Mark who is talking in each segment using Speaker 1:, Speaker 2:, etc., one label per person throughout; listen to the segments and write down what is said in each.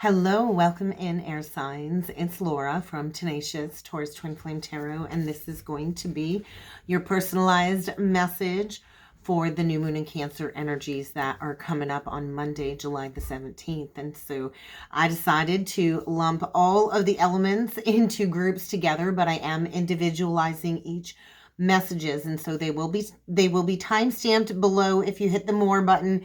Speaker 1: Hello, welcome in air signs. It's Laura from Tenacious Taurus Twin Flame Tarot, and this is going to be your personalized message for the new moon and Cancer energies that are coming up on Monday, July the 17th. And so I decided to lump all of the elements into groups together, but I am individualizing each messages, and so they will be time stamped below. If you hit the more button,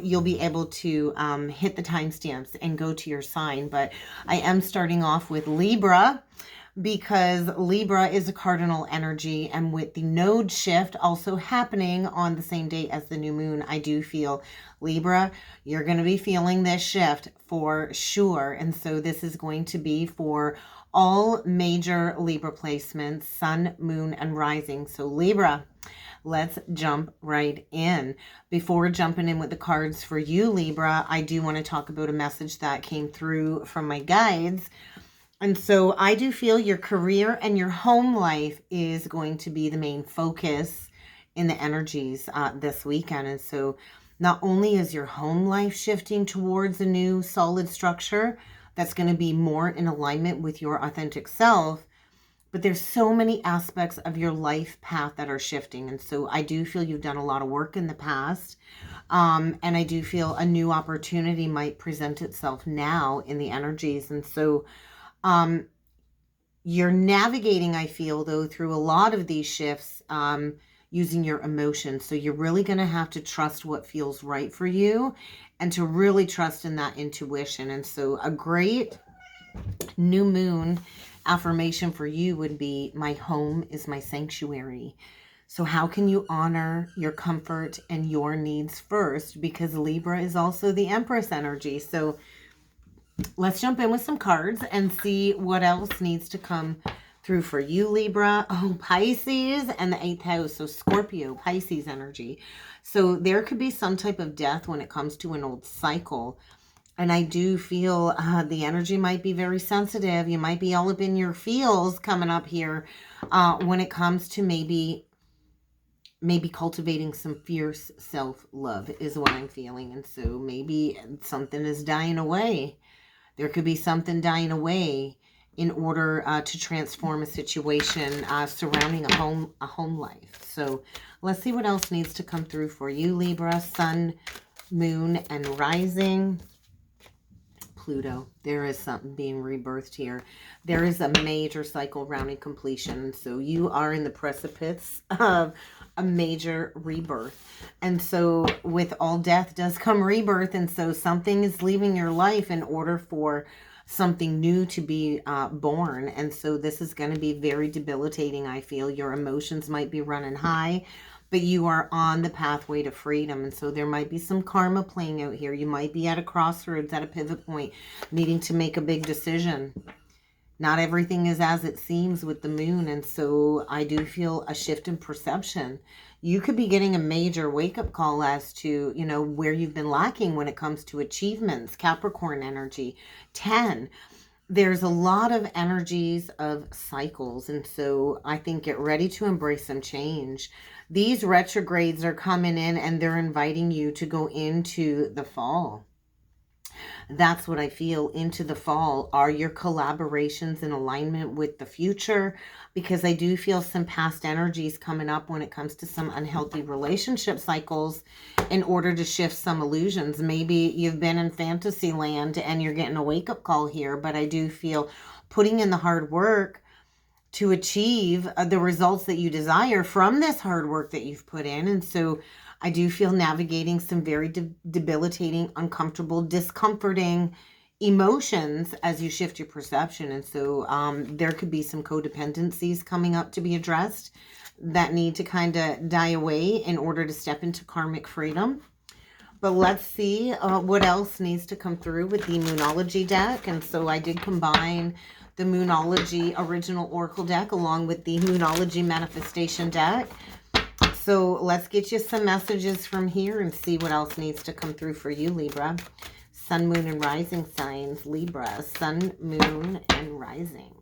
Speaker 1: you'll be able to hit the timestamps and go to your sign. But I am starting off with Libra because Libra is a cardinal energy, and with the node shift also happening on the same day as the new moon, I do feel Libra, you're going to be feeling this shift for sure. And so this is going to be for all major Libra placements, sun, moon, and rising. So Libra, let's jump right in. Before jumping in with the cards for you, Libra, I do want to talk about a message that came through from my guides. And so I do feel your career and your home life is going to be the main focus in the energies this weekend. And so not only is your home life shifting towards a new solid structure that's going to be more in alignment with your authentic self, but there's so many aspects of your life path that are shifting. And so I do feel you've done a lot of work in the past. And I do feel a new opportunity might present itself now in the energies. And so you're navigating, I feel, though, through a lot of these shifts using your emotions. So you're really going to have to trust what feels right for you and to really trust in that intuition. And so a great new moon affirmation for you would be, my home is my sanctuary. So how can you honor your comfort and your needs first? Because Libra is also the Empress energy. So let's jump in with some cards and see what else needs to come through for you, Libra. Oh, Pisces and the 8th house. So Scorpio, Pisces energy. So there could be some type of death when it comes to an old cycle. And I do feel the energy might be very sensitive. You might be all up in your feels coming up here when it comes to maybe cultivating some fierce self-love is what I'm feeling. And so maybe something is dying away. There could be something dying away in order to transform a situation surrounding a home life. So let's see what else needs to come through for you, Libra, sun, moon, and rising. Pluto, there is something being rebirthed here. There is a major cycle rounding completion. So you are in the precipice of a major rebirth. And so with all death does come rebirth. And so something is leaving your life in order for something new to be born. And so this is going to be very debilitating, I feel. Your emotions might be running high, but you are on the pathway to freedom. And so there might be some karma playing out here. You might be at a crossroads, at a pivot point, needing to make a big decision. Not everything is as it seems with the moon. And so I do feel a shift in perception. You could be getting a major wake-up call as to, you know, where you've been lacking when it comes to achievements. Capricorn energy, 10. There's a lot of energies of cycles. And so I think get ready to embrace some change. These retrogrades are coming in and they're inviting you to go into the fall. That's what I feel. Into the fall. Are your collaborations in alignment with the future? Because I do feel some past energies coming up when it comes to some unhealthy relationship cycles in order to shift some illusions. Maybe you've been in fantasy land and you're getting a wake-up call here, but I do feel putting in the hard work to achieve the results that you desire from this hard work that you've put in. And so I do feel navigating some very debilitating, uncomfortable, discomforting emotions as you shift your perception. And so there could be some codependencies coming up to be addressed that need to kind of die away in order to step into karmic freedom. But let's see what else needs to come through with the Moonology deck. And so I did combine the Moonology Original Oracle deck along with the Moonology Manifestation deck. So let's get you some messages from here and see what else needs to come through for you, Libra. Sun, moon, and rising signs, Libra. Sun, moon, and rising.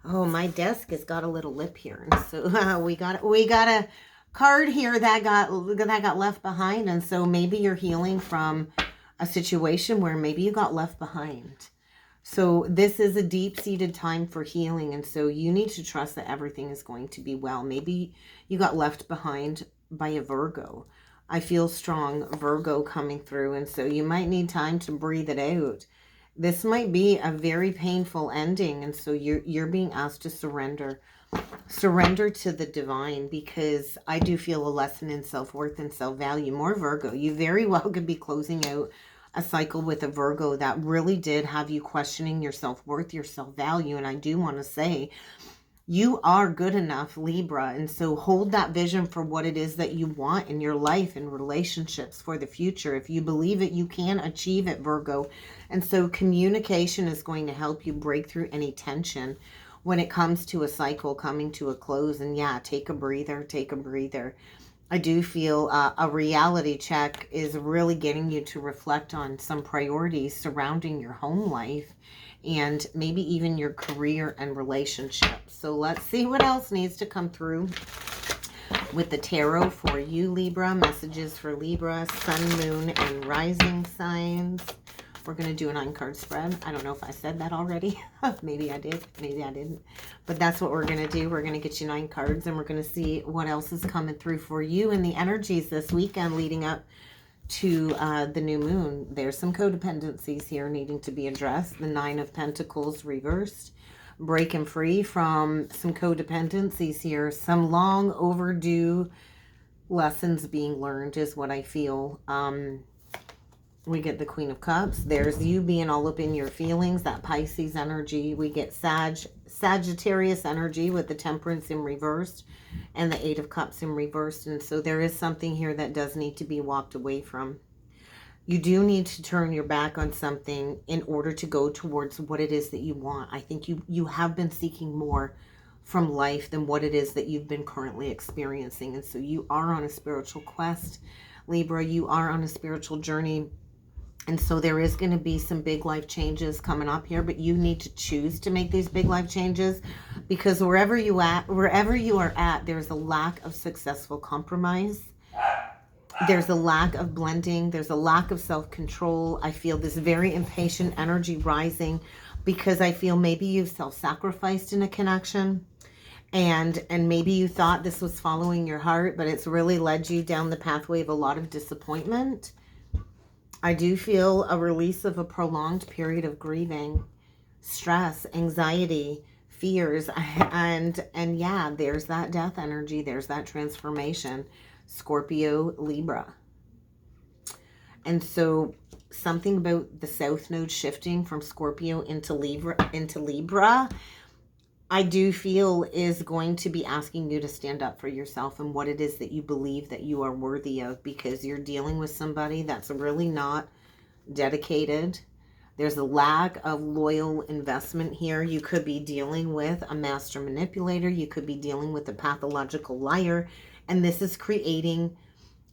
Speaker 1: Oh, my desk has got a little lip here. And so we gotta card here that got left behind. And so maybe you're healing from a situation where maybe you got left behind. So this is a deep-seated time for healing. And so you need to trust that everything is going to be well. Maybe you got left behind by a Virgo. I feel strong Virgo coming through. And so you might need time to breathe it out. This might be a very painful ending. And so you're being asked to surrender. Surrender to the divine, because I do feel a lesson in self-worth and self-value. More Virgo. You very well could be closing out a cycle with a Virgo that really did have you questioning your self-worth, your self-value. And I do want to say, you are good enough, Libra. And so hold that vision for what it is that you want in your life and relationships for the future. If you believe it, you can achieve it, Virgo. And so communication is going to help you break through any tension when it comes to a cycle coming to a close. And yeah, take a breather, take a breather. I do feel a reality check is really getting you to reflect on some priorities surrounding your home life and maybe even your career and relationships. So let's see what else needs to come through with the tarot for you, Libra. Messages for Libra, sun, moon, and rising signs. We're going to do a 9-card spread. I don't know if I said that already. Maybe I did. Maybe I didn't. But that's what we're going to do. We're going to get you 9 cards, and we're going to see what else is coming through for you in the energies this weekend leading up to the new moon. There's some codependencies here needing to be addressed. The 9 of Pentacles reversed. Breaking free from some codependencies here. Some long overdue lessons being learned is what I feel. We get the Queen of Cups. There's you being all up in your feelings, that Pisces energy. We get Sagittarius energy with the Temperance in reversed and the 8 of Cups in reversed. And so there is something here that does need to be walked away from. You do need to turn your back on something in order to go towards what it is that you want. I think you have been seeking more from life than what it is that you've been currently experiencing. And so you are on a spiritual quest, Libra. You are on a spiritual journey. And so there is going to be some big life changes coming up here, but you need to choose to make these big life changes, because wherever you are at, there's a lack of successful compromise. There's a lack of blending. There's a lack of self-control. I feel this very impatient energy rising because I feel maybe you've self-sacrificed in a connection, and maybe you thought this was following your heart, but it's really led you down the pathway of a lot of disappointment. I do feel a release of a prolonged period of grieving, stress, anxiety, fears, and yeah, there's that death energy. There's that transformation. Scorpio, Libra. And so something about the South Node shifting from Scorpio into Libra, I do feel is going to be asking you to stand up for yourself and what it is that you believe that you are worthy of, because you're dealing with somebody that's really not dedicated. There's a lack of loyal investment here. You could be dealing with a master manipulator. You could be dealing with a pathological liar. And this is creating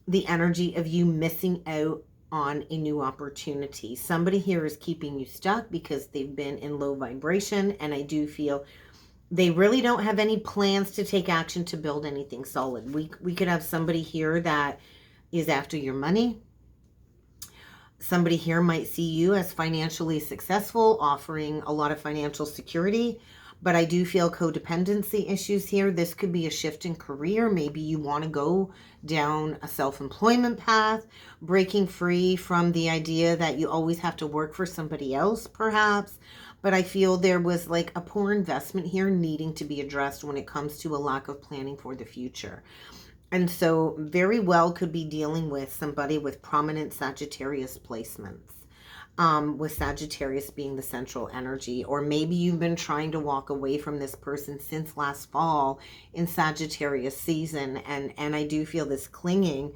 Speaker 1: the energy of you missing out on a new opportunity. Somebody here is keeping you stuck because they've been in low vibration. And I do feel they really don't have any plans to take action to build anything solid. We could have somebody here that is after your money. Somebody here might see you as financially successful, offering a lot of financial security. But I do feel codependency issues here. This could be a shift in career. Maybe you want to go down a self-employment path, breaking free from the idea that you always have to work for somebody else, perhaps. But I feel there was like a poor investment here needing to be addressed when it comes to a lack of planning for the future. And so very well could be dealing with somebody with prominent Sagittarius placements, with Sagittarius being the central energy. Or maybe you've been trying to walk away from this person since last fall in Sagittarius season. And I do feel this clinging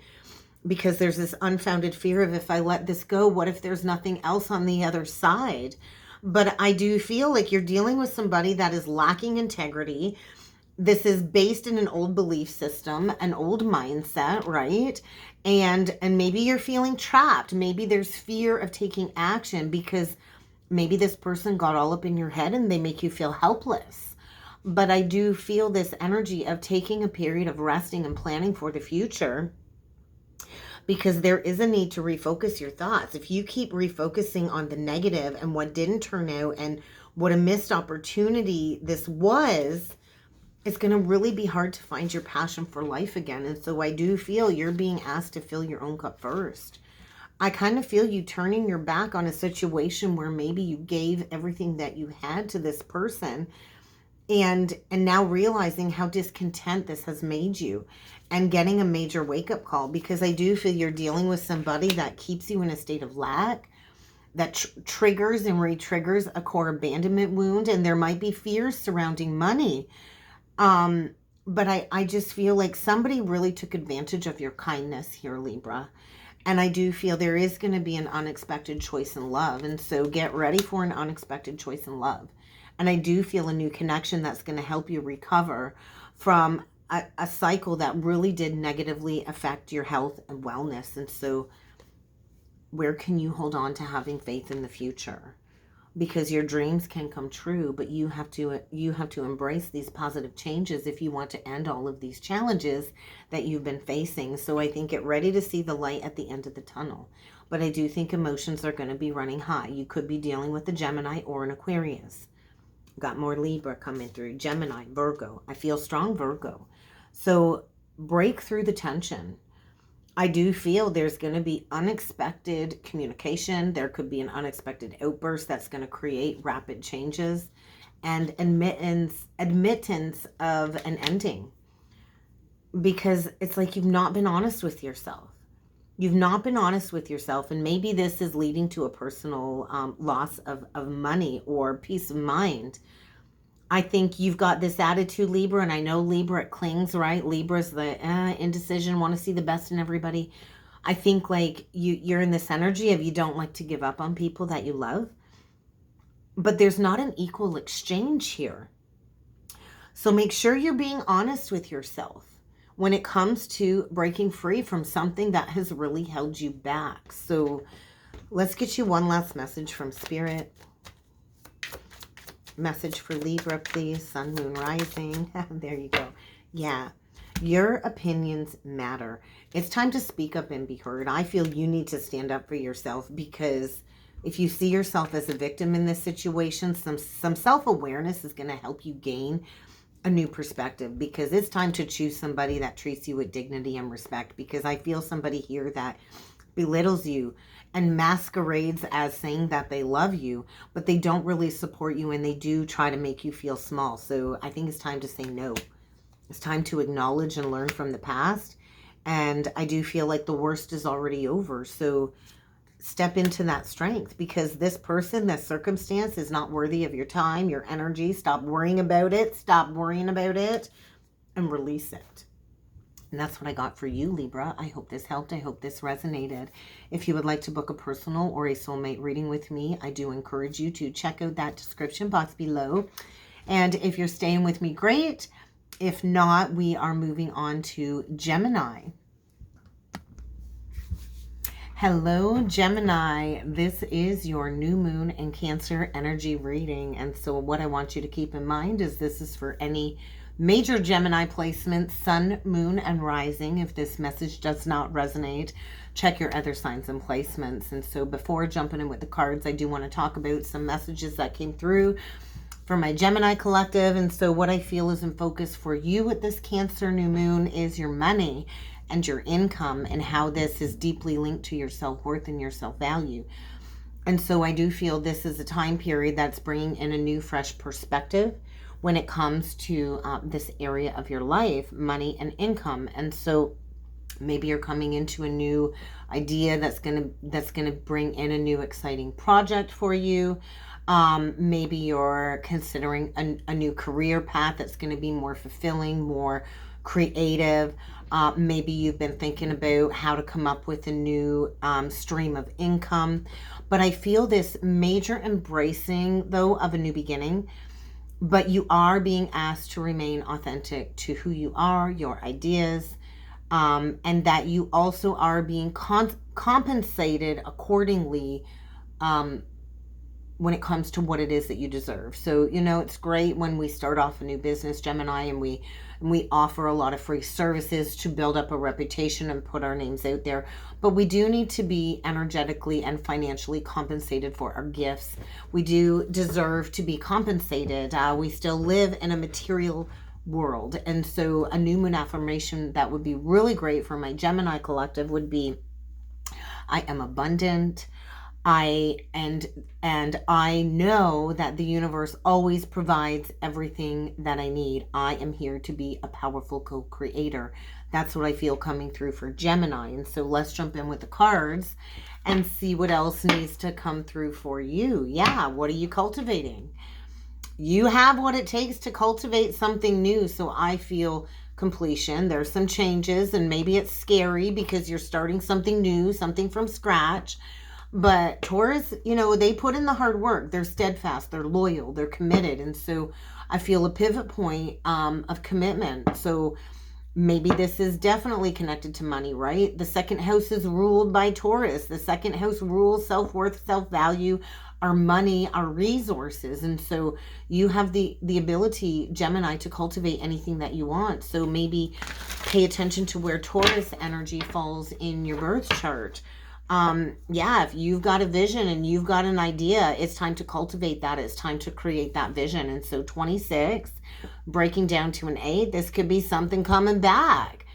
Speaker 1: because there's this unfounded fear of, if I let this go, what if there's nothing else on the other side? But I do feel like you're dealing with somebody that is lacking integrity. This is based in an old belief system, an old mindset, right? And maybe you're feeling trapped. Maybe there's fear of taking action because maybe this person got all up in your head and they make you feel helpless. But I do feel this energy of taking a period of resting and planning for the future, because there is a need to refocus your thoughts. If you keep refocusing on the negative and what didn't turn out and what a missed opportunity this was, it's going to really be hard to find your passion for life again. And so I do feel you're being asked to fill your own cup first. I kind of feel you turning your back on a situation where maybe you gave everything that you had to this person, and now realizing how discontent this has made you, and getting a major wake-up call, because I do feel you're dealing with somebody that keeps you in a state of lack, that triggers and re-triggers a core abandonment wound, and there might be fears surrounding money. But I just feel like somebody really took advantage of your kindness here, Libra. And I do feel there is going to be an unexpected choice in love. And so get ready for an unexpected choice in love. And I do feel a new connection that's going to help you recover from a cycle that really did negatively affect your health and wellness. And so where can you hold on to having faith in the future? Because your dreams can come true, but you have to embrace these positive changes if you want to end all of these challenges that you've been facing. So I think get ready to see the light at the end of the tunnel. But I do think emotions are going to be running high. You could be dealing with a Gemini or an Aquarius. Got more Libra coming through. Gemini, Virgo. I feel strong Virgo. So break through the tension. I do feel there's going to be unexpected communication. There could be an unexpected outburst that's going to create rapid changes and admittance of an ending. Because it's like you've not been honest with yourself. You've not been honest with yourself, and maybe this is leading to a personal loss of money or peace of mind. I think you've got this attitude, Libra, and I know Libra, it clings, right? Libra's the indecision, want to see the best in everybody. I think like you're in this energy of you don't like to give up on people that you love, but there's not an equal exchange here. So make sure you're being honest with yourself when it comes to breaking free from something that has really held you back. So let's get you one last message from Spirit. Message for Libra, please. Sun, Moon, Rising. There you go. Yeah. Your opinions matter. It's time to speak up and be heard. I feel you need to stand up for yourself, because if you see yourself as a victim in this situation, some self-awareness is going to help you gain a new perspective, because it's time to choose somebody that treats you with dignity and respect, because I feel somebody here that belittles you and masquerades as saying that they love you, but they don't really support you, and they do try to make you feel small. So I think it's time to say no. It's time to acknowledge and learn from the past. And I do feel like the worst is already over. So step into that strength, because this person, this circumstance is not worthy of your time, your energy. Stop worrying about it. Stop worrying about it and release it. And that's what I got for you, Libra. I hope this helped. I hope this resonated. If you would like to book a personal or a soulmate reading with me, I do encourage you to check out that description box below. And if you're staying with me, great. If not, we are moving on to Gemini. Hello, Gemini. This is your new moon and Cancer energy reading. And so what I want you to keep in mind is this is for any major Gemini placements, Sun, Moon, and Rising. If this message does not resonate, check your other signs and placements. And so before jumping in with the cards, I do want to talk about some messages that came through for my Gemini collective. And so what I feel is in focus for you with this Cancer new moon is your money and your income, and how this is deeply linked to your self-worth and your self-value. And so I do feel this is a time period that's bringing in a new, fresh perspective when it comes to this area of your life, money and income. And so maybe you're coming into a new idea that's gonna bring in a new exciting project for you. Maybe you're considering a new career path that's going to be more fulfilling, more creative. Maybe you've been thinking about how to come up with a new stream of income. But I feel this major embracing, though, of a new beginning. But you are being asked to remain authentic to who you are, your ideas, and that you also are being compensated accordingly when it comes to what it is that you deserve. So, you know, it's great when we start off a new business, Gemini, and we offer a lot of free services to build up a reputation and put our names out there. But we do need to be energetically and financially compensated for our gifts. We do deserve to be compensated. We still live in a material world. And so a new moon affirmation that would be really great for my Gemini collective would be, I am abundant. And I know that the universe always provides everything that I need. I am here to be a powerful co-creator. That's what I feel coming through for Gemini. And so let's jump in with the cards and see what else needs to come through for you. Yeah, what are you cultivating? You have what it takes to cultivate something new. So I feel completion. There's some changes, and maybe it's scary because you're starting something new, something from scratch. But Taurus, you know, they put in the hard work. They're steadfast. They're loyal. They're committed. And so I feel a pivot point of commitment. So maybe this is definitely connected to money, right? The second house is ruled by Taurus. The second house rules self-worth, self-value, our money, our resources. And so you have the ability, Gemini, to cultivate anything that you want. So maybe pay attention to where Taurus energy falls in your birth chart. Yeah, if you've got a vision and you've got an idea, it's time to cultivate that. It's time to create that vision. And so 26, breaking down to an 8, this could be something coming back.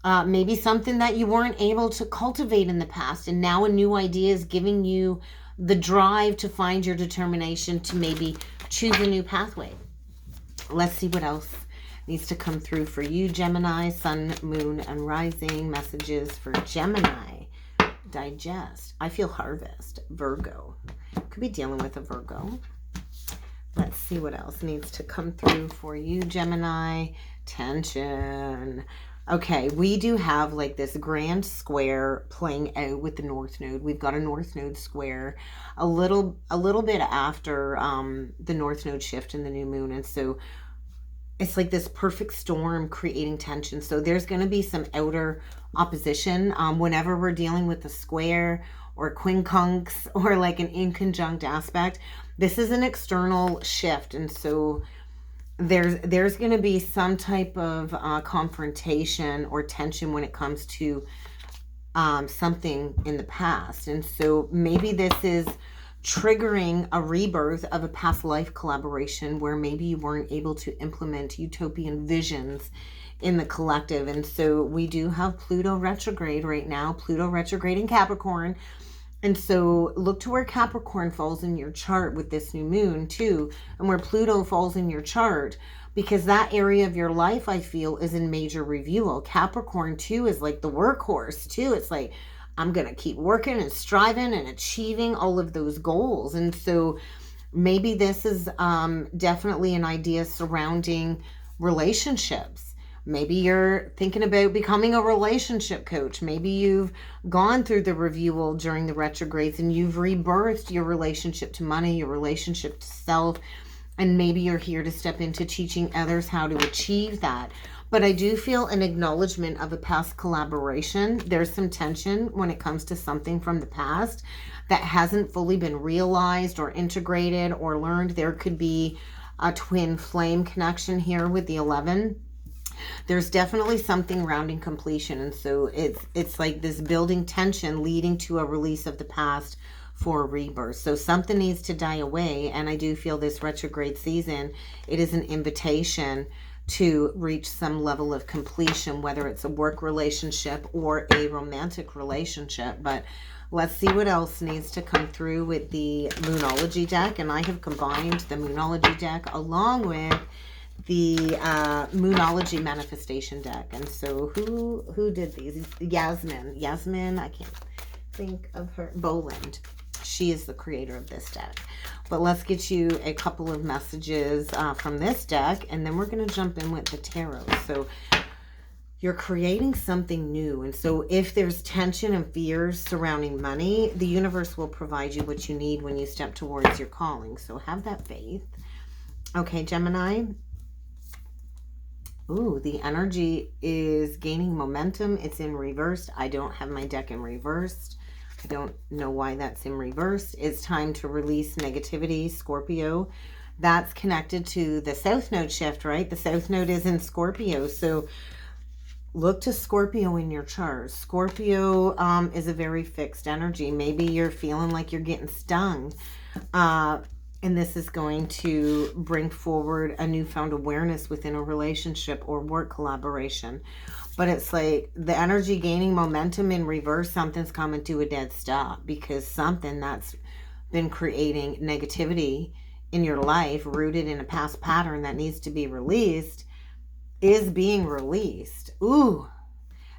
Speaker 1: Maybe something that you weren't able to cultivate in the past. And now a new idea is giving you the drive to find your determination to maybe choose a new pathway. Let's see what else needs to come through for you, Gemini, sun, moon, and rising. Messages for Gemini. Digest. I feel harvest. Virgo. Could be dealing with a Virgo. Let's see what else needs to come through for you, Gemini. Tension. Okay, we do have like this grand square playing out with the North Node. We've got a North Node square a little bit after the North Node shift in the new moon. And so it's like this perfect storm creating tension. So there's going to be some outer opposition whenever we're dealing with a square or quincunx or like an inconjunct aspect. This is an external shift. And so there's going to be some type of confrontation or tension when it comes to something in the past. And so maybe this is triggering a rebirth of a past life collaboration where maybe you weren't able to implement utopian visions in the collective. And so we do have Pluto retrograde right now, Pluto retrograde in Capricorn. And so look to where Capricorn falls in your chart with this new moon too, and where Pluto falls in your chart, because that area of your life, I feel, is in major review. Capricorn too is like the workhorse too. It's like, I'm going to keep working and striving and achieving all of those goals. And so maybe this is definitely an idea surrounding relationships. Maybe you're thinking about becoming a relationship coach. Maybe you've gone through the review during the retrogrades and you've rebirthed your relationship to money, your relationship to self, and maybe you're here to step into teaching others how to achieve that. But I do feel an acknowledgement of a past collaboration. There's some tension when it comes to something from the past that hasn't fully been realized or integrated or learned. There could be a twin flame connection here with the 11. There's definitely something rounding completion. And so it's like this building tension leading to a release of the past for a rebirth. So something needs to die away. And I do feel this retrograde season, it is an invitation to reach some level of completion, whether it's a work relationship or a romantic relationship. But let's see what else needs to come through with the Moonology deck. And I have combined the Moonology deck along with the Moonology Manifestation deck. And so who did these? Yasmin, I can't think of her. Boland. She is the creator of this deck. But let's get you a couple of messages from this deck, and then we're going to jump in with the tarot. So you're creating something new. And so if there's tension and fears surrounding money, the universe will provide you what you need when you step towards your calling. So have that faith. Okay, Gemini. Ooh, the energy is gaining momentum. It's in reversed. I don't have my deck in reversed. I don't know why that's in reverse. It's time to release negativity, Scorpio. That's connected to the South Node shift, right? The South Node is in Scorpio. So look to Scorpio in your chart. Scorpio is a very fixed energy. Maybe you're feeling like you're getting stung. And this is going to bring forward a newfound awareness within a relationship or work collaboration. But it's like the energy gaining momentum in reverse, something's coming to a dead stop because something that's been creating negativity in your life, rooted in a past pattern that needs to be released, is being released. Ooh,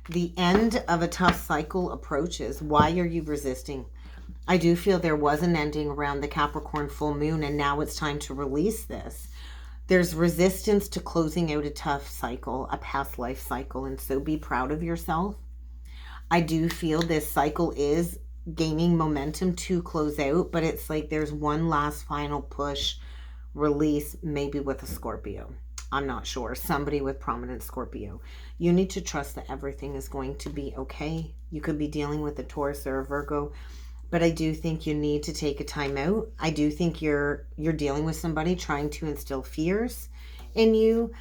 Speaker 1: the end of a tough cycle approaches. Why are you resisting? I do feel there was an ending around the Capricorn full moon, and now it's time to release this. There's resistance to closing out a tough cycle, a past life cycle, and so be proud of yourself. I do feel this cycle is gaining momentum to close out, but it's like there's one last final push, release, maybe with a Scorpio. I'm not sure. Somebody with prominent Scorpio. You need to trust that everything is going to be okay. You could be dealing with a Taurus or a Virgo, but I do think you need to take a time out. I do think you're dealing with somebody trying to instill fears in you,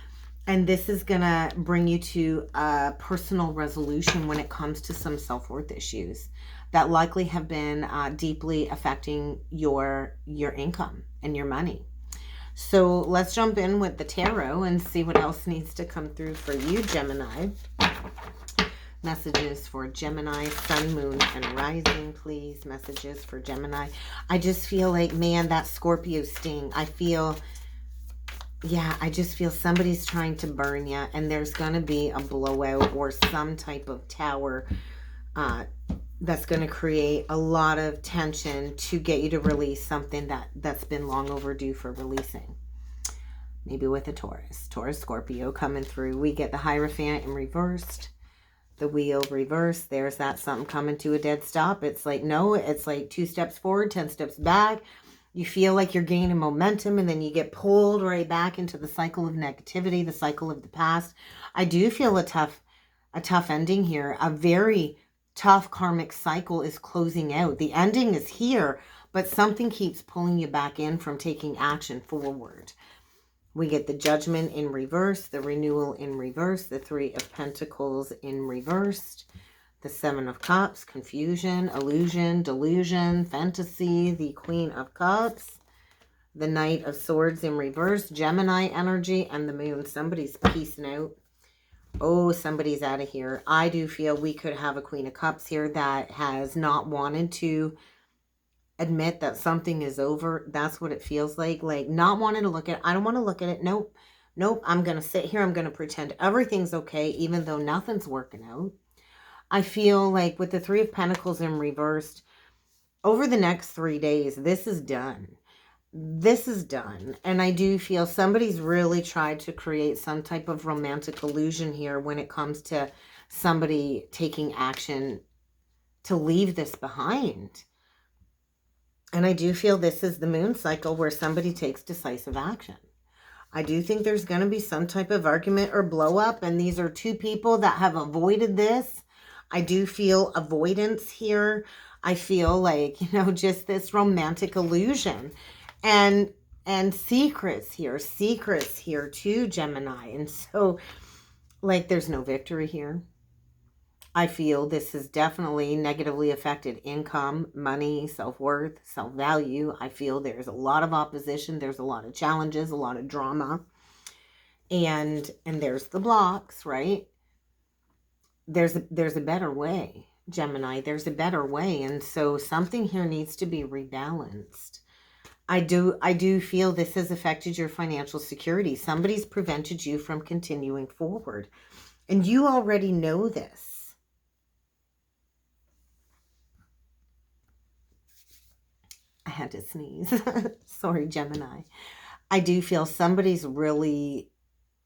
Speaker 1: and this is going to bring you to a personal resolution when it comes to some self-worth issues that likely have been deeply affecting your income and your money. So let's jump in with the tarot and see what else needs to come through for you, Gemini. Messages for Gemini, Sun, Moon, and Rising, please. Messages for Gemini. I just feel like, man, that Scorpio sting. I just feel somebody's trying to burn you, and there's going to be a blowout or some type of tower that's going to create a lot of tension to get you to release something that's been long overdue for releasing. Maybe with a Taurus, Scorpio coming through. We get the Hierophant in reversed. The Wheel reversed. There's that something coming to a dead stop. It's like, no, it's like 2 steps forward, 10 steps back. You feel like you're gaining momentum, and then you get pulled right back into the cycle of negativity, the cycle of the past. I do feel a tough ending here. A very tough karmic cycle is closing out. The ending is here, but something keeps pulling you back in from taking action forward. We get the Judgment in reverse, the Renewal in reverse, the 3 of Pentacles in reversed, the 7 of Cups, confusion, illusion, delusion, fantasy, the Queen of Cups, the Knight of Swords in reverse, Gemini energy, and the Moon. Somebody's peacing out. Oh, somebody's out of here. I do feel we could have a Queen of Cups here that has not wanted to admit that something is over. That's what it feels like not wanting to look at it. I don't want to look at it. Nope, I'm going to sit here. I'm going to pretend everything's okay, even though nothing's working out. I feel like with the 3 of Pentacles in reversed, over the next 3 days, this is done. This is done. And I do feel somebody's really tried to create some type of romantic illusion here when it comes to somebody taking action to leave this behind. And I do feel this is the moon cycle where somebody takes decisive action. I do think there's going to be some type of argument or blow up. And these are 2 people that have avoided this. I do feel avoidance here. I feel like, just this romantic illusion. And secrets here too, Gemini. And so, there's no victory here. I feel this has definitely negatively affected income, money, self-worth, self-value. I feel there's a lot of opposition. There's a lot of challenges, a lot of drama. And there's the blocks, right? There's a better way, Gemini. There's a better way. And so something here needs to be rebalanced. I do feel this has affected your financial security. Somebody's prevented you from continuing forward. And you already know this. I had to sneeze. Sorry, Gemini. I do feel somebody's really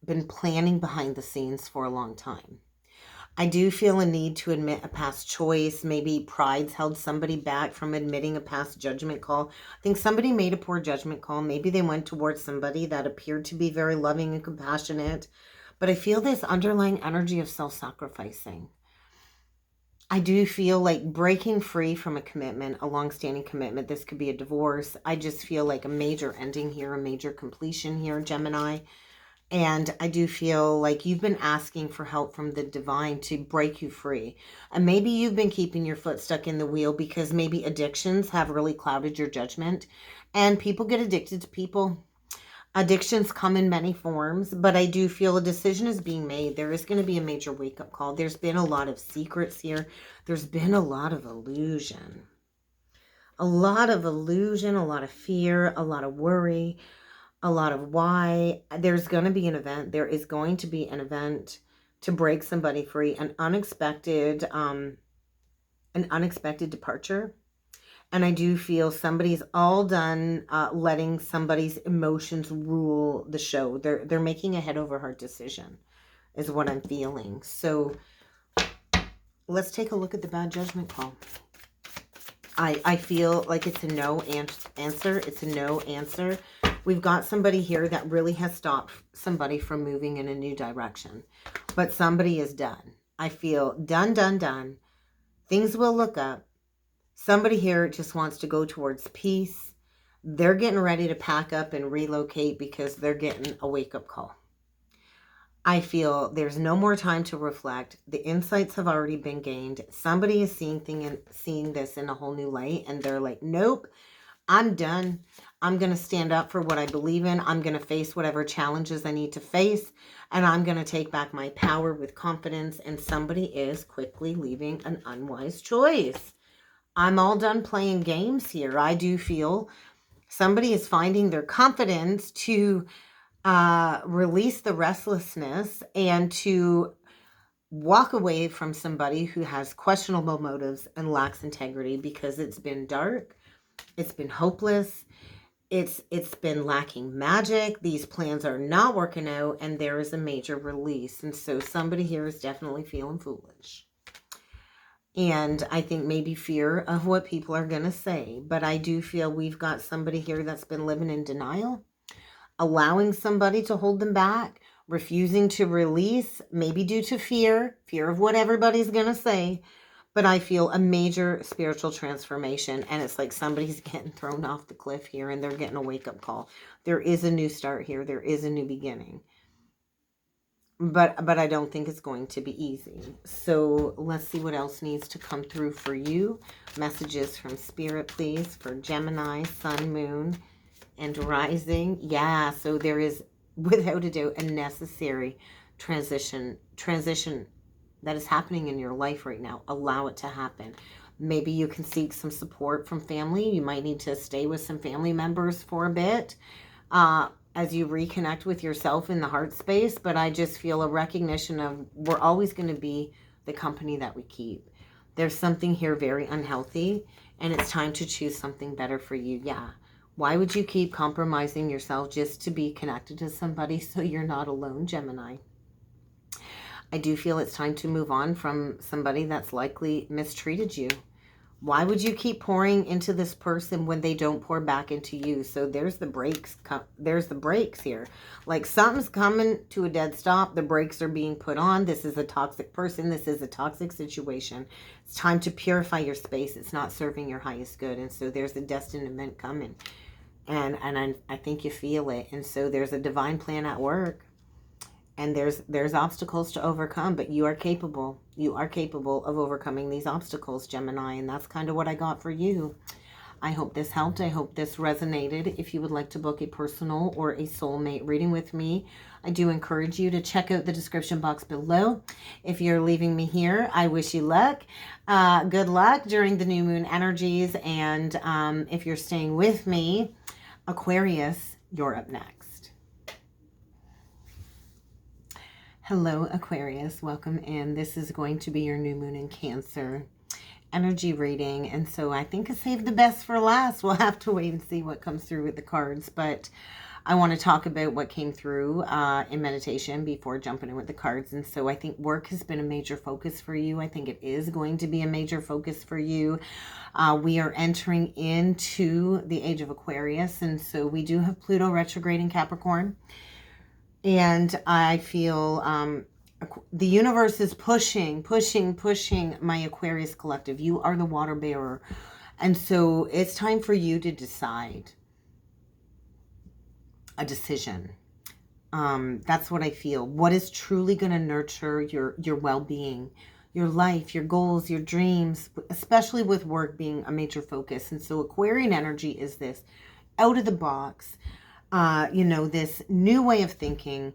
Speaker 1: been planning behind the scenes for a long time. I do feel a need to admit a past choice. Maybe pride's held somebody back from admitting a past judgment call. I think somebody made a poor judgment call. Maybe they went towards somebody that appeared to be very loving and compassionate. But I feel this underlying energy of self-sacrificing. I do feel like breaking free from a commitment, a long-standing commitment. This could be a divorce. I just feel like a major ending here, a major completion here, Gemini. And I do feel like you've been asking for help from the divine to break you free. And maybe you've been keeping your foot stuck in the wheel because maybe addictions have really clouded your judgment. And people get addicted to people. Addictions come in many forms, but I do feel a decision is being made. There is going to be a major wake-up call. There's been a lot of secrets here. There's been a lot of illusion. A lot of illusion, a lot of fear, a lot of worry, a lot of why. There's going to be an event. There is going to be an event to break somebody free, an unexpected departure. And I do feel somebody's all done letting somebody's emotions rule the show. They're making a head over heart decision is what I'm feeling. So let's take a look at the bad judgment call. I feel like it's a no answer. It's a no answer. We've got somebody here that really has stopped somebody from moving in a new direction. But somebody is done. I feel done, done, done. Things will look up. Somebody here just wants to go towards peace. They're getting ready to pack up and relocate because they're getting a wake-up call. I feel there's no more time to reflect. The insights have already been gained. Somebody is seeing this in a whole new light, and they're like, nope, I'm done. I'm going to stand up for what I believe in. I'm going to face whatever challenges I need to face, and I'm going to take back my power with confidence, and somebody is quickly leaving an unwise choice. I'm all done playing games here. I do feel somebody is finding their confidence to release the restlessness and to walk away from somebody who has questionable motives and lacks integrity because it's been dark, it's been hopeless, it's been lacking magic. These plans are not working out, and there is a major release. And so somebody here is definitely feeling foolish. And I think maybe fear of what people are going to say. But I do feel we've got somebody here that's been living in denial, allowing somebody to hold them back, refusing to release, maybe due to fear of what everybody's going to say. But I feel a major spiritual transformation, and it's like somebody's getting thrown off the cliff here, and they're getting a wake-up call. There is a new start here. There is a new beginning. But I don't think it's going to be easy. So let's see what else needs to come through for you. Messages from Spirit, please, for Gemini, Sun, Moon, and Rising. Yeah, so there is, without a doubt, a necessary transition that is happening in your life right now. Allow it to happen. Maybe you can seek some support from family. You might need to stay with some family members for a bit. As you reconnect with yourself in the heart space, but I just feel a recognition of we're always going to be the company that we keep. There's something here very unhealthy, and it's time to choose something better for you. Yeah. Why would you keep compromising yourself just to be connected to somebody so you're not alone, Gemini? I do feel it's time to move on from somebody that's likely mistreated you. Why would you keep pouring into this person when they don't pour back into you? So there's the brakes. There's the brakes here. Like something's coming to a dead stop. The brakes are being put on. This is a toxic person. This is a toxic situation. It's time to purify your space. It's not serving your highest good. And so there's a destined event coming. And I think you feel it. And so there's a divine plan at work. And there's obstacles to overcome, but you are capable. You are capable of overcoming these obstacles, Gemini, and that's kind of what I got for you. I hope this helped. I hope this resonated. If you would like to book a personal or a soulmate reading with me, I do encourage you to check out the description box below. If you're leaving me here, I wish you luck. Good luck during the new moon energies, and if you're staying with me, Aquarius, you're up next. Hello, Aquarius. Welcome in. This is going to be your new moon in Cancer energy reading. And so I think I saved the best for last. We'll have to wait and see what comes through with the cards. But I want to talk about what came through in meditation before jumping in with the cards. And so I think work has been a major focus for you. I think it is going to be a major focus for you. We are entering into the age of Aquarius. And so we do have Pluto retrograde in Capricorn. And I feel The universe is pushing my Aquarius collective. You are the water bearer. And so it's time for you to decide a decision. That's what I feel. What is truly going to nurture your well-being, your life, your goals, your dreams, especially with work being a major focus. And so Aquarian energy is this out of the box, this new way of thinking.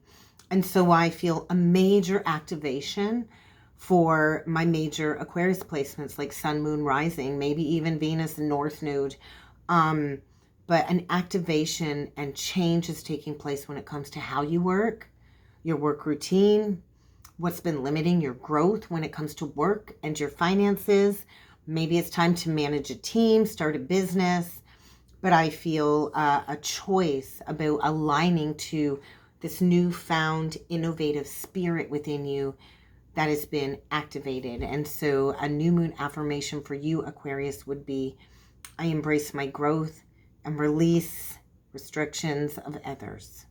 Speaker 1: And so I feel a major activation for my major Aquarius placements like Sun, Moon, Rising, maybe even Venus and North Node. But an activation and change is taking place when it comes to how you work, your work routine, what's been limiting your growth when it comes to work and your finances. Maybe it's time to manage a team, start a business. But I feel a choice about aligning to this newfound innovative spirit within you that has been activated. And so a new moon affirmation for you, Aquarius, would be, I embrace my growth and release restrictions of others.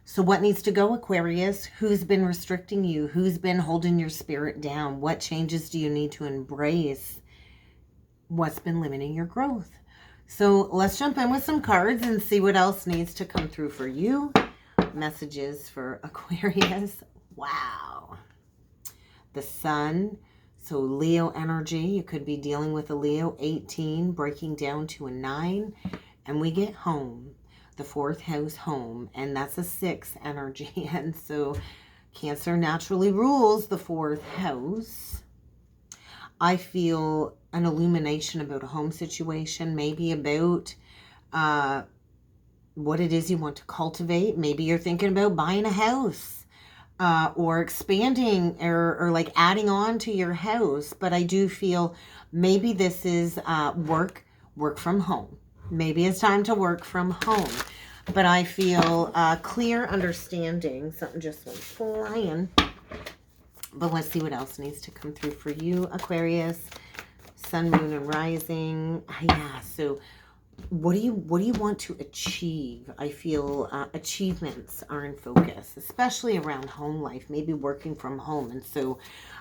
Speaker 1: So what needs to go, Aquarius? Who's been restricting you? Who's been holding your spirit down? What changes do you need to embrace? What's been limiting your growth? So let's jump in with some cards and see what else needs to come through for you. Messages for Aquarius. Wow. The Sun. So Leo energy. You could be dealing with a Leo 18 breaking down to a 9. And we get home. The 4th house, home. And that's a 6 energy. And so Cancer naturally rules the 4th house. I feel an illumination about a home situation, maybe about what it is you want to cultivate. Maybe you're thinking about buying a house or expanding or like adding on to your house. But I do feel maybe this is work from home. Maybe it's time to work from home. But I feel clear understanding. Something just went flying. But let's see what else needs to come through for you, Aquarius. Sun, Moon, and Rising. Yeah, so what do you want to achieve? I feel achievements are in focus, especially around home life, maybe working from home. And so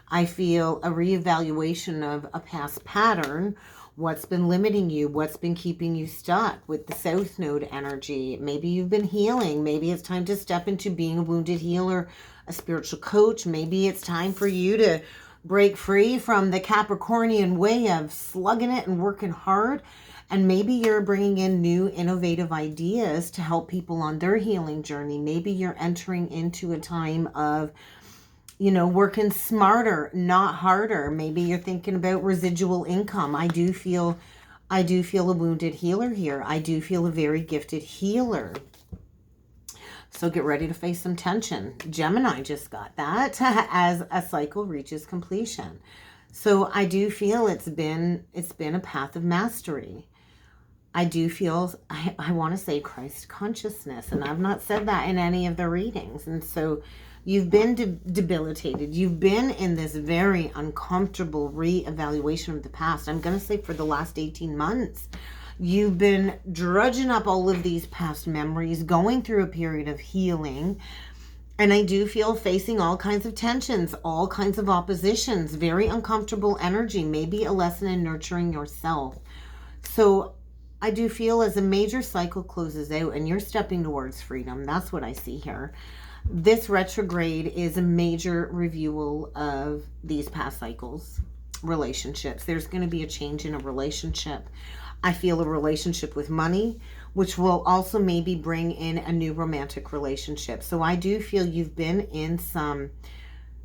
Speaker 1: I feel a reevaluation of a past pattern. What's been limiting you? What's been keeping you stuck with the South Node energy? Maybe you've been healing. Maybe it's time to step into being a wounded healer, a spiritual coach. Maybe it's time for you to break free from the Capricornian way of slugging it and working hard. And maybe you're bringing in new innovative ideas to help people on their healing journey. Maybe you're entering into a time of, working smarter, not harder. Maybe you're thinking about residual income. I do feel a wounded healer here. I do feel a very gifted healer. So get ready to face some tension. Gemini just got that as a cycle reaches completion. So I do feel it's been a path of mastery. I do feel, I want to say Christ consciousness, and I've not said that in any of the readings. And so you've been debilitated. You've been in this very uncomfortable reevaluation of the past. I'm going to say for the last 18 months. You've been drudging up all of these past memories, going through a period of healing. And I do feel facing all kinds of tensions, all kinds of oppositions, very uncomfortable energy, maybe a lesson in nurturing yourself. So I do feel as a major cycle closes out and you're stepping towards freedom, that's what I see here. This retrograde is a major review of these past cycles, relationships. There's going to be a change in a relationship. I feel a relationship with money, which will also maybe bring in a new romantic relationship. So I do feel you've been in some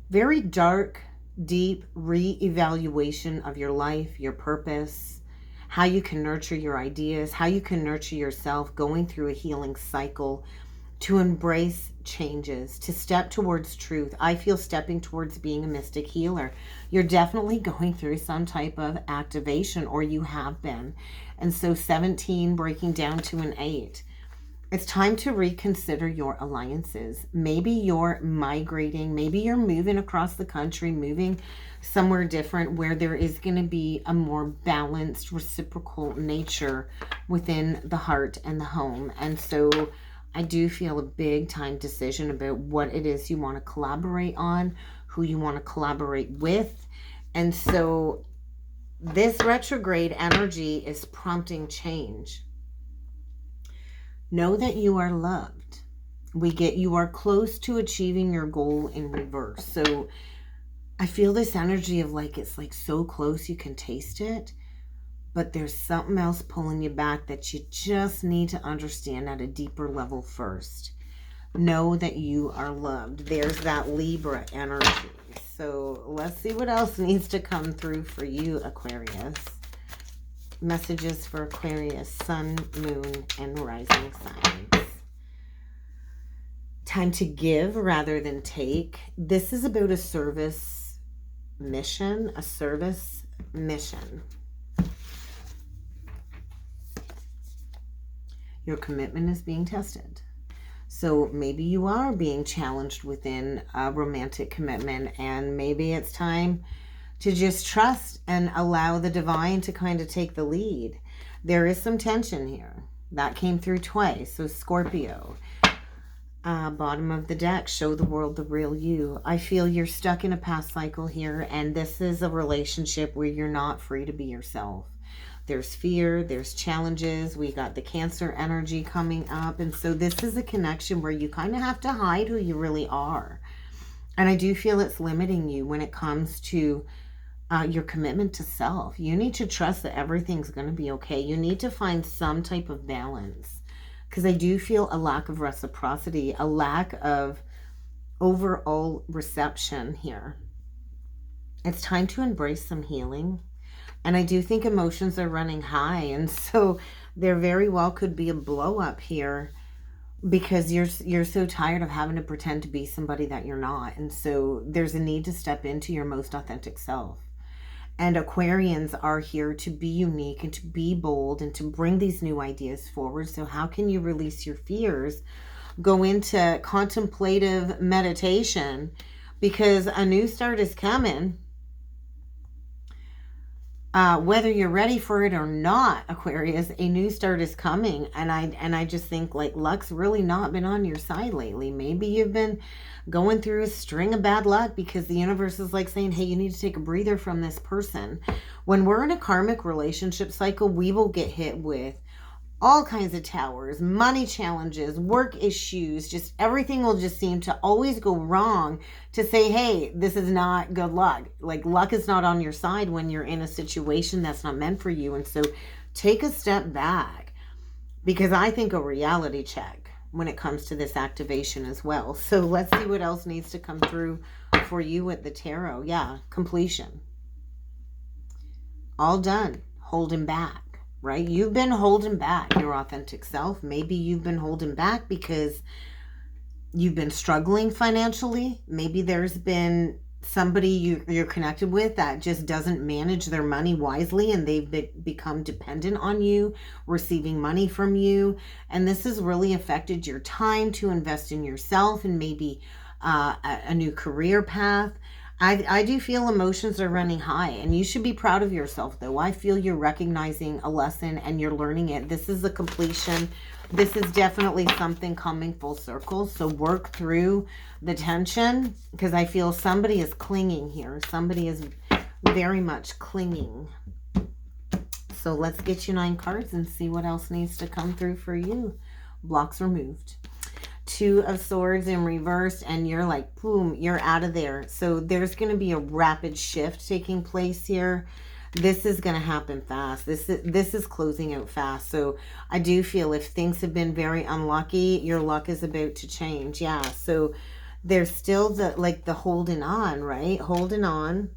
Speaker 1: very dark, deep re-evaluation of your life, your purpose, how you can nurture your ideas, how you can nurture yourself, going through a healing cycle, to embrace changes, to step towards truth. I feel stepping towards being a mystic healer. You're definitely going through some type of activation, or you have been. And so 17 breaking down to an 8. It's time to reconsider your alliances. Maybe you're migrating. Maybe you're moving across the country, moving somewhere different where there is going to be a more balanced, reciprocal nature within the heart and the home. And so I do feel a big time decision about what it is you want to collaborate on, who you want to collaborate with. And so this retrograde energy is prompting change. Know that you are loved. We get you are close to achieving your goal in reverse. So I feel this energy of like, it's like so close you can taste it, but there's something else pulling you back that you just need to understand at a deeper level first. Know that you are loved. There's that Libra energy. So let's see what else needs to come through for you, Aquarius. Messages for Aquarius, sun, moon, and rising signs. Time to give rather than take. This is about a service mission, a service mission. Your commitment is being tested. So maybe you are being challenged within a romantic commitment, and maybe it's time to just trust and allow the divine to kind of take the lead. There is some tension here. That came through twice. So Scorpio, bottom of the deck, show the world the real you. I feel you're stuck in a past cycle here, and this is a relationship where you're not free to be yourself. There's fear, there's challenges. We got the Cancer energy coming up. And so this is a connection where you kind of have to hide who you really are. And I do feel it's limiting you when it comes to your commitment to self. You need to trust that everything's going to be okay. You need to find some type of balance, because I do feel a lack of reciprocity, a lack of overall reception here. It's time to embrace some healing. And I do think emotions are running high. And so there very well could be a blow up here because you're so tired of having to pretend to be somebody that you're not. And so there's a need to step into your most authentic self. And Aquarians are here to be unique and to be bold and to bring these new ideas forward. So how can you release your fears? Go into contemplative meditation, because a new start is coming. Whether you're ready for it or not, Aquarius, a new start is coming. And I just think like luck's really not been on your side lately. Maybe you've been going through a string of bad luck because the universe is like saying, hey, you need to take a breather from this person. When we're in a karmic relationship cycle, we will get hit with all kinds of towers, money challenges, work issues, just everything will just seem to always go wrong to say, hey, this is not good luck. Like luck is not on your side when you're in a situation that's not meant for you. And so take a step back, because I think a reality check when it comes to this activation as well. So let's see what else needs to come through for you with the tarot. Yeah, completion. All done. Holding back. Right? You've been holding back your authentic self. Maybe you've been holding back because you've been struggling financially. Maybe there's been somebody you're connected with that just doesn't manage their money wisely, and they've become dependent on you, receiving money from you. And this has really affected your time to invest in yourself and maybe a new career path. I do feel emotions are running high, and you should be proud of yourself, though. I feel you're recognizing a lesson and you're learning it. This is a completion. This is definitely something coming full circle. So work through the tension, because I feel somebody is clinging here. Somebody is very much clinging. So let's get you 9 cards and see what else needs to come through for you. Blocks removed. 2 of Swords in reverse, and you're like, boom, you're out of there. So there's going to be a rapid shift taking place here. This is going to happen fast. This is closing out fast. So I do feel if things have been very unlucky, your luck is about to change. Yeah. So there's still the holding on, right? Holding on.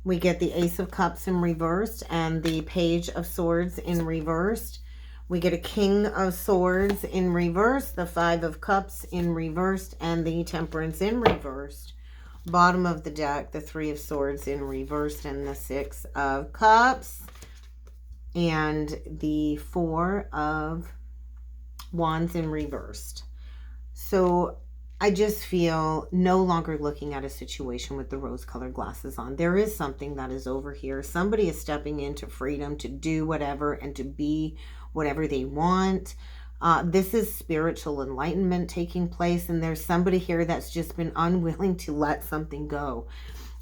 Speaker 1: We get the Ace of Cups in reversed and the Page of Swords in reversed. We get a King of Swords in reverse, the 5 of Cups in reversed, and the Temperance in reversed. Bottom of the deck, the 3 of Swords in reversed, and the 6 of Cups, and the 4 of Wands in reversed. So I just feel no longer looking at a situation with the rose-colored glasses on. There is something that is over here. Somebody is stepping into freedom to do whatever and to be whatever they want. This is spiritual enlightenment taking place, and there's somebody here that's just been unwilling to let something go.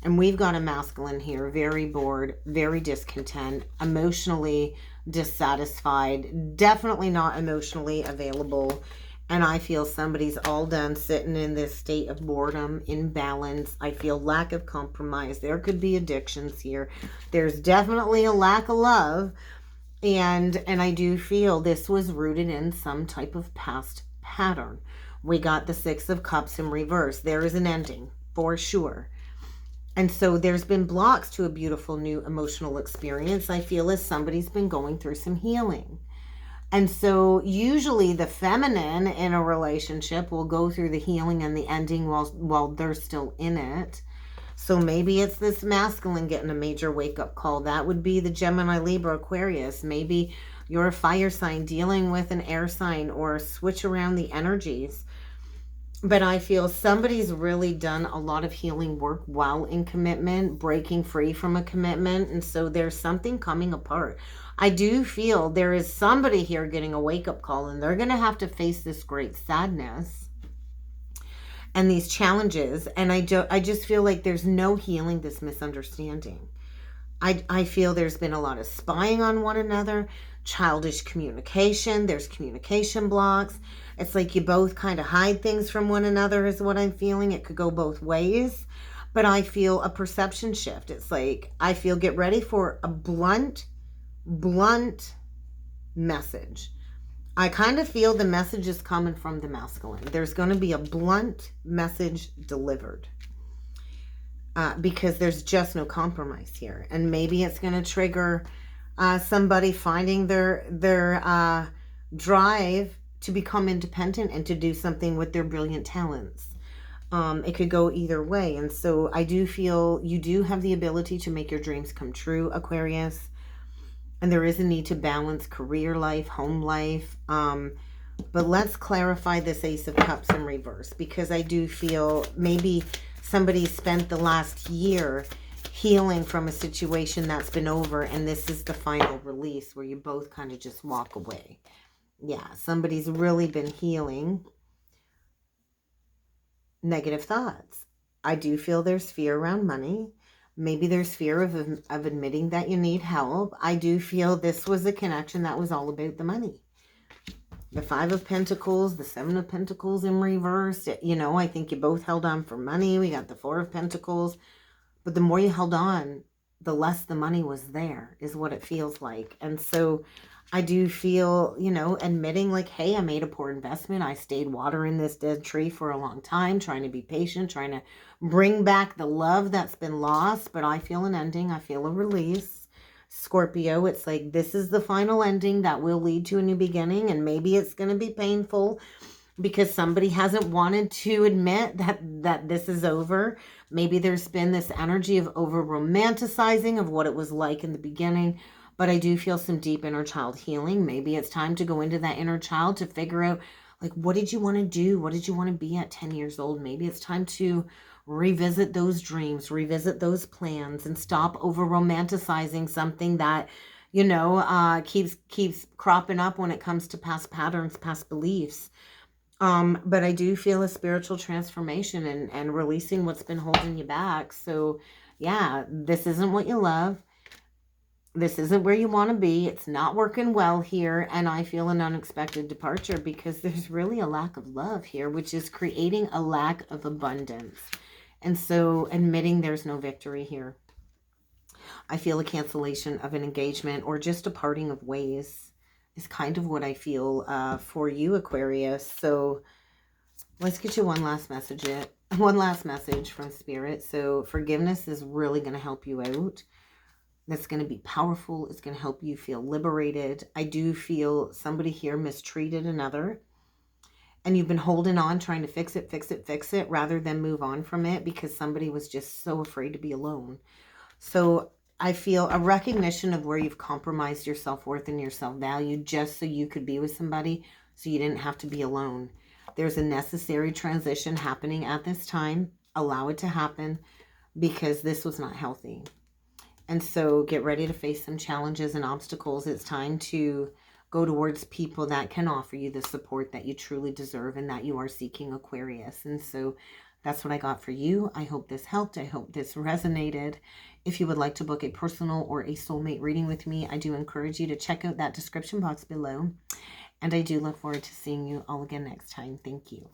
Speaker 1: And we've got a masculine here, very bored, very discontent, emotionally dissatisfied, definitely not emotionally available. And I feel somebody's all done sitting in this state of boredom, imbalance. I feel lack of compromise. There could be addictions here. There's definitely a lack of love. And I do feel this was rooted in some type of past pattern. We got the Six of Cups in reverse. There is an ending, for sure. And so there's been blocks to a beautiful new emotional experience, I feel, as somebody's been going through some healing. And so usually the feminine in a relationship will go through the healing and the ending while they're still in it. So maybe it's this masculine getting a major wake-up call. That would be the Gemini, Libra, Aquarius. Maybe you're a fire sign dealing with an air sign, or switch around the energies. But I feel somebody's really done a lot of healing work while in commitment, breaking free from a commitment. And so there's something coming apart. I do feel there is somebody here getting a wake-up call, and they're going to have to face this great sadness and these challenges. And I just feel like there's no healing this misunderstanding. I feel there's been a lot of spying on one another, childish communication. There's communication blocks. It's like you both kind of hide things from one another is what I'm feeling. It could go both ways. But I feel a perception shift. It's like, I feel, get ready for a blunt message. I kind of feel the message is coming from the masculine. There's going to be a blunt message delivered. Because there's just no compromise here. And maybe it's going to trigger somebody finding their drive to become independent and to do something with their brilliant talents. It could go either way. And so I do feel you do have the ability to make your dreams come true, Aquarius. And there is a need to balance career life, home life. But let's clarify this Ace of Cups in reverse, because I do feel maybe somebody spent the last year healing from a situation that's been over, and this is the final release where you both kind of just walk away. Yeah, somebody's really been healing negative thoughts. I do feel there's fear around money. Maybe there's fear of admitting that you need help. I do feel this was a connection that was all about the money. The Five of Pentacles, the Seven of Pentacles in reverse. You know, I think you both held on for money. We got the Four of Pentacles. But the more you held on, the less the money was there, is what it feels like. And so I do feel, you know, admitting like, hey, I made a poor investment. I stayed watering this dead tree for a long time, trying to be patient, trying to bring back the love that's been lost. But I feel an ending. I feel a release. Scorpio, it's like this is the final ending that will lead to a new beginning. And maybe it's going to be painful because somebody hasn't wanted to admit that this is over. Maybe there's been this energy of over-romanticizing of what it was like in the beginning. But I do feel some deep inner child healing. Maybe it's time to go into that inner child to figure out, like, what did you want to do? What did you want to be at 10 years old? Maybe it's time to revisit those dreams, revisit those plans, and stop over-romanticizing something that, you know, keeps cropping up when it comes to past patterns, past beliefs. But I do feel a spiritual transformation and releasing what's been holding you back. So, yeah, this isn't what you love. This isn't where you want to be. It's not working well here. And I feel an unexpected departure because there's really a lack of love here, which is creating a lack of abundance. And so admitting there's no victory here. I feel a cancellation of an engagement or just a parting of ways is kind of what I feel for you, Aquarius. So let's get you one last message from Spirit. So forgiveness is really going to help you out. That's going to be powerful. It's going to help you feel liberated. I do feel somebody here mistreated another. And you've been holding on, trying to fix it, rather than move on from it because somebody was just so afraid to be alone. So I feel a recognition of where you've compromised your self-worth and your self-value just so you could be with somebody, so you didn't have to be alone. There's a necessary transition happening at this time. Allow it to happen because this was not healthy. And so get ready to face some challenges and obstacles. It's time to go towards people that can offer you the support that you truly deserve and that you are seeking, Aquarius. And so that's what I got for you. I hope this helped. I hope this resonated. If you would like to book a personal or a soulmate reading with me, I do encourage you to check out that description box below. And I do look forward to seeing you all again next time. Thank you.